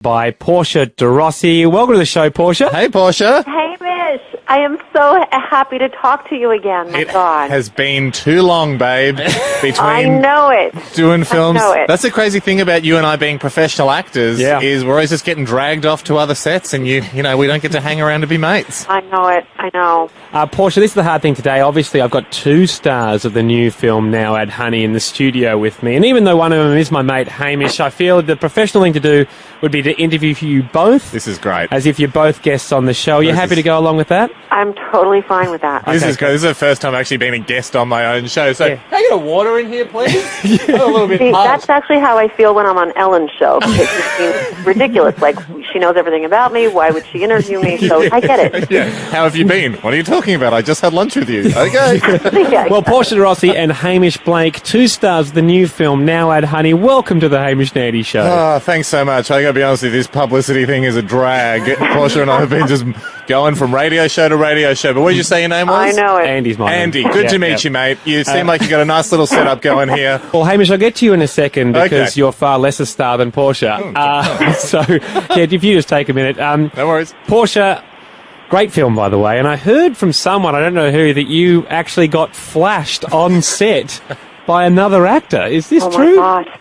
by Portia Derossi. Welcome to the show, Portia. Hey, Portia. Hey, Mish. I am so happy to talk to you again. My God. It has been too long, babe, between I know it. doing films. I know it. That's the crazy thing about you and I being professional actors is we're always just getting dragged off to other sets and you know, we don't get to hang around to be mates. I know it. I know. Portia, this is the hard thing today. Obviously, I've got two stars of the new film Now Add Honey in the studio with me. And even though one of them is my mate, Hamish, I feel the professional thing to do would be to interview you both. This is great. As if you're both guests on the show. Are you happy to go along with that? I'm totally fine with that. This is great. This is the first time I've actually been a guest on my own show. So, can I get a water in here, please? A little bit See, hot. that's actually how I feel when I'm on Ellen's show. It just seems ridiculous. Like, she knows everything about me. Why would she interview me? So I get it. Yeah. How have you been? What are you talking about? I just had lunch with you. Okay. Yeah, Well, Portia Derossi and Hamish Blake, two stars of the new film Now Add Honey. Welcome to the Hamish Nandy Show. Oh, thanks so much. I gotta be honest with you, this publicity thing is a drag. Portia and I have been just going from radio show to radio show. But what did you say your name was? I know it. Andy's my name. Andy, good to meet you, mate. You seem like you got a nice little setup going here. Well, Hamish, I'll get to you in a second because Okay. you're far less a star than Portia. So, if you just take a minute. No worries. Portia, great film, by the way. And I heard from someone, I don't know who, that you actually got flashed on set by another actor. Is this true? Oh, my gosh.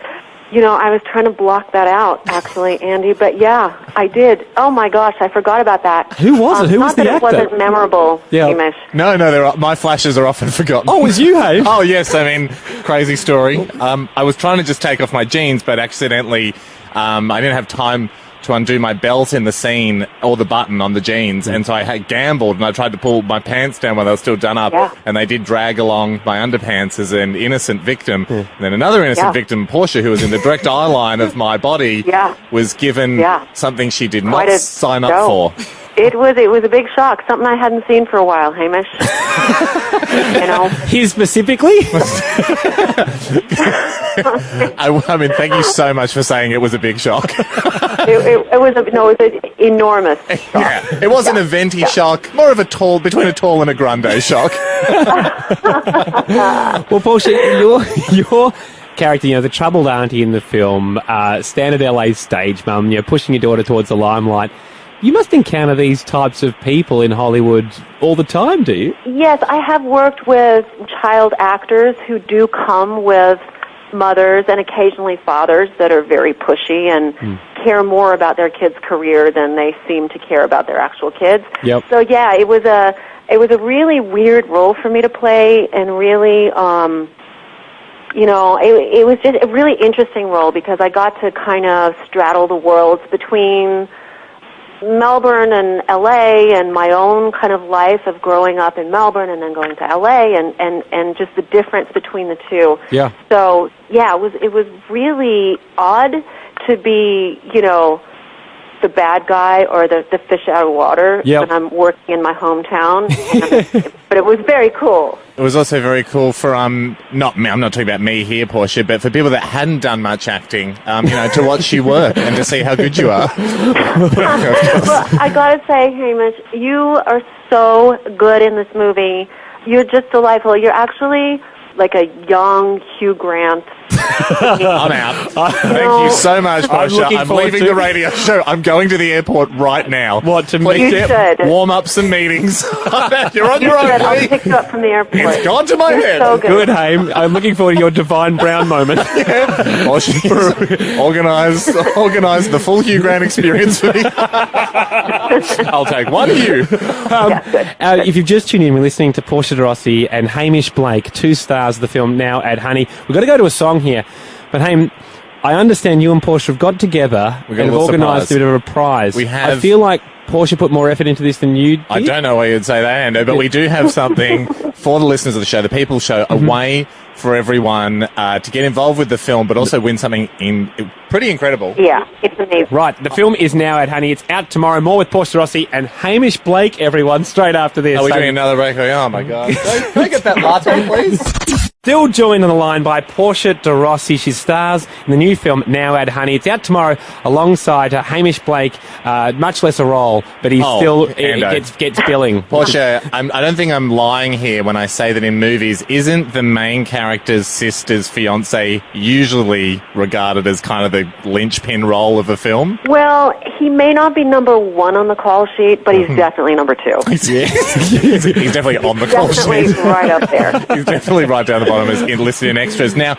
You know, I was trying to block that out, actually, Andy. But, yeah, I did. Oh, my gosh, I forgot about that. Who was it? Who was the Not actor? that it wasn't memorable, Yeah. Hamish. No, my flashes are often forgotten. Oh, it was you, Hamish? Oh, yes, I mean, crazy story. I was trying to just take off my jeans, but accidentally I didn't have time to undo my belt in the scene or the button on the jeans, and so I had gambled and I tried to pull my pants down while they were still done up, and they did drag along my underpants as an innocent victim. And then another innocent victim, Portia, who was in the direct eye line of my body, was given something she did not sign up for. It was a big shock, something I hadn't seen for a while, Hamish. You know? His specifically? I mean, thank you so much for saying it was a big shock. It was an enormous shock. Yeah, it wasn't a venti shock, more of between a tall and a grande shock. Well, Portia, your character, the troubled auntie in the film, standard LA stage mum, pushing your daughter towards the limelight. You must encounter these types of people in Hollywood all the time, do you? Yes, I have worked with child actors who do come with mothers and occasionally fathers that are very pushy and care more about their kids' career than they seem to care about their actual kids. Yep. So yeah, it was a really weird role for me to play, and really it was just a really interesting role because I got to kind of straddle the worlds between Melbourne and LA and my own kind of life of growing up in Melbourne and then going to LA and just the difference between the two. Yeah. So, yeah, it was really odd to be, the bad guy or the fish out of water when I'm working in my hometown. But it was very cool. It was also very cool for not me. I'm not talking about me here, Portia, but for people that hadn't done much acting, to watch you work and to see how good you are. Well, I gotta say, Hamish, you are so good in this movie. You're just delightful. You're actually like a young Hugh Grant. I'm out. Thank you so much, Portia. I'm leaving the radio show. I'm going to the airport right now. What, to Please You should. warm up some meetings. You're on your own, I'll buddy. pick you up from the airport. It's gone to my head. So good. Good, Haim. I'm looking forward to your Divine Brown moment. Portia, organise the full Hugh Grant experience for me. I'll take one of you. If you've just tuned in, we're listening to Portia Derossi and Hamish Blake, two stars of the film Now Add Honey. We've got to go to a song here. But, Haim, I understand you and Portia have got together and have organised a bit of a prize. We have. I feel like Portia put more effort into this than you did. I don't know why you'd say that, Ando, but we do have something for the listeners of the show, the People Show, a way for everyone to get involved with the film, but also win something pretty incredible. Yeah, it's amazing. Right, the film is Now Add Honey. It's out tomorrow. More with Portia Derossi and Hamish Blake, everyone, straight after this. Are we doing another record? Oh, my God. Can I get that latte, please? Still joined on the line by Portia Derossi. She stars in the new film Now Add Honey. It's out tomorrow alongside Hamish Blake. Much less a role, but he's still gets billing. Portia, I don't think I'm lying here when I say that in movies, isn't the main character's sister's fiancé usually regarded as kind of the linchpin role of a film? Well, he may not be number one on the call sheet, but he's definitely number two. He's definitely on the call Definitely sheet. right up there. He's definitely right down the bottom as listed in extras. Now,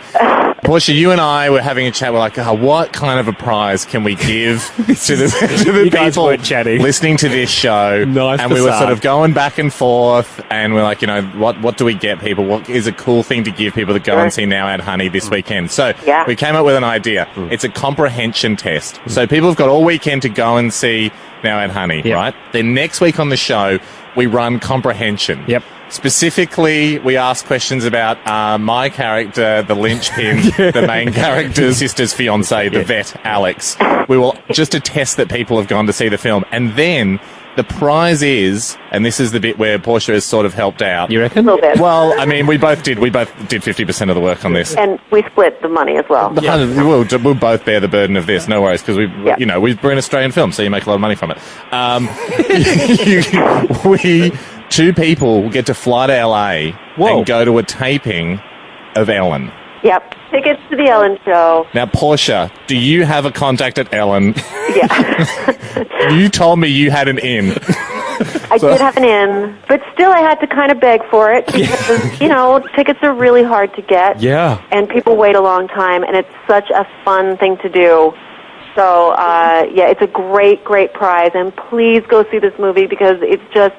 Portia, you and I were having a chat. We're like, what kind of a prize can we give to the You guys people weren't chatting. listening to this show? Nice and we were facade. sort of going back and forth, and we're like, what do we get people? What is a cool thing to give people to go and see Now Add Honey this weekend? So Yeah. we came up with an idea. It's a comprehension test. So people have got all weekend to go and see Now Add Honey, Yep. right? Then next week on the show, we run comprehension. Yep. Specifically, we ask questions about my character, the linchpin, the main character's sister's fiance, the vet, Alex. We will just a test that people have gone to see the film. And then the prize is, and this is the bit where Portia has sort of helped out. You A reckon? little bit. Well, I mean, we both did 50% of the work on this. And we split the money as well. We'll both bear the burden of this, no worries, because Yeah. we're an Australian film, so you make a lot of money from it. Two people will get to fly to LA Whoa. and go to a taping of Ellen. Yep. Tickets to the Ellen Show. Now, Portia, do you have a contact at Ellen? Yeah. You told me you had an in. I did have an in, but still I had to kind of beg for it because, tickets are really hard to get. Yeah. And people wait a long time, and it's such a fun thing to do. So, it's a great, great prize, and please go see this movie because it's just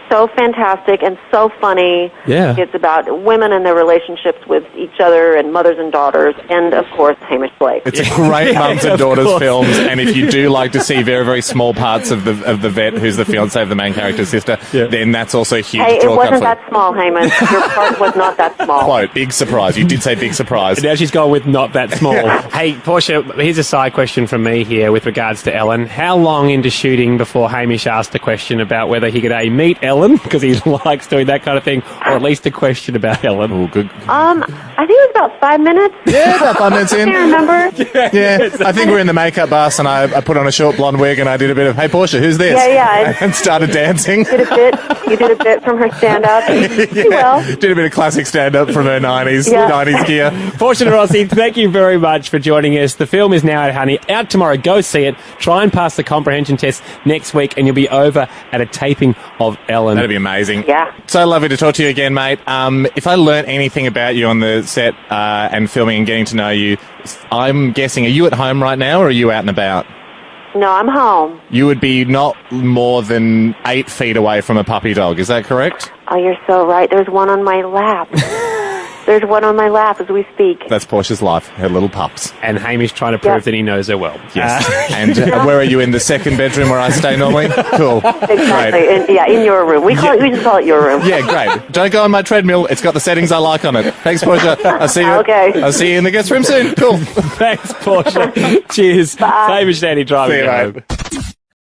so fantastic and so funny. Yeah. It's about women and their relationships with each other and mothers and daughters, and, of course, Hamish Blake. It's a great mums and Of daughters course. films, and if you do like to see very, very small parts of the vet who's the fiance of the main character's sister, then that's also a huge Hey, it draw card wasn't for you. that small, Hamish. Your part was not that small. Quote, big surprise. You did say big surprise. Now she's gone with not that small. Hey, Portia, here's a side question from me here with regards to Ellen. How long into shooting before Hamish asked a question about whether he could meet Ellen, because he likes doing that kind of thing, or at least a question about Ellen? Oh, good. I think it was about 5 minutes. Yeah, about 5 minutes I in. can't remember. Yeah, I think we're in the makeup bus, and I put on a short blonde wig, and I did a bit of, hey, Portia, who's this? Yeah. And started dancing. You did a bit from her stand-up. Well, Did a bit of classic stand-up from her 90s, Yeah. 90s gear. Portia Derossi, thank you very much for joining us. The film is Now Add Honey, out tomorrow. Go see it. Try and pass the comprehension test next week, and you'll be over at a taping of Ellen. That'd be amazing. Yeah. So lovely to talk to you again, mate. If I learnt anything about you on the set and filming and getting to know you, I'm guessing, are you at home right now or are you out and about? no, I'm home. You would be not more than 8 feet away from a puppy dog. Is that correct? Oh, you're so right. There's one on my lap. There's one on my lap as we speak. That's Portia's life, her little pups. And Hamish trying to prove Yep. that he knows her well. Yes. And where are you, in the second bedroom where I stay normally? Cool. Exactly. Great. In your room. We just call it your room. Yeah, great. Don't go on my treadmill. It's got the settings I like on it. Thanks, Portia. I'll see you. Okay. I'll see you in the guest room soon. Cool. Thanks, Portia. Cheers. Bye. Hamish Danny driving See you, you home. mate.